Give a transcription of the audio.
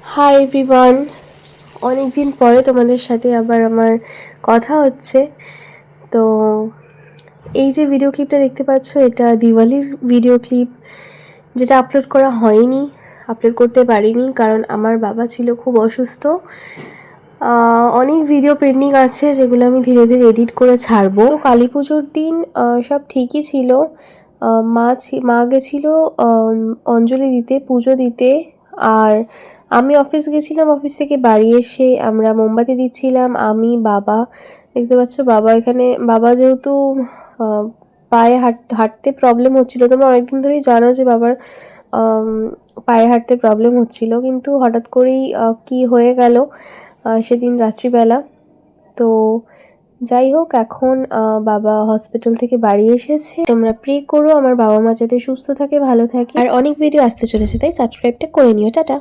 Hi everyone, অনেক দিন পরে তোমাদের সাথে আবার আমার কথা হচ্ছে। তো এই যে ভিডিও ক্লিপটা দেখতে পাচ্ছ, এটা দিওয়ালির ভিডিও ক্লিপ, যেটা আপলোড করা হয়নি, আপলোড করতে পারিনি কারণ আমার বাবা ছিল খুব অসুস্থ। অনেক ভিডিও পেন্ডিং আছে যেগুলো আমি ধীরে ধীরে এডিট করে ছাড়বো। তো কালী পুজোর দিন সব ঠিকই ছিল। মা গেছিলো অঞ্জলি দিতে, পুজো দিতে। আর আমি অফিস গেছিলাম, অফিস থেকে বাড়ি এসে আমরা মোমবাতি দিচ্ছিলাম, আমি, বাবা। দেখতে পাচ্ছ বাবা এখানে, বাবা যেহেতু পায়ে হাঁটতে প্রবলেম হচ্ছিলো, তোমরা অনেকদিন ধরেই জানো যে বাবার পায়ে হাঁটতে প্রবলেম হচ্ছিল, কিন্তু হঠাৎ করেই কি হয়ে গেল সেদিন রাত্রিবেলা। তো যাই হোক, এখন বাবা হসপিটাল থেকে বাড়ি এসেছে। তোমরা প্রে করো আমার বাবা মা যাতে সুস্থ থাকে, ভালো থাকে। আর অনেক ভিডিও আসতে চলেছে, তাই সাবস্ক্রাইবটা করে নিও। টাটা।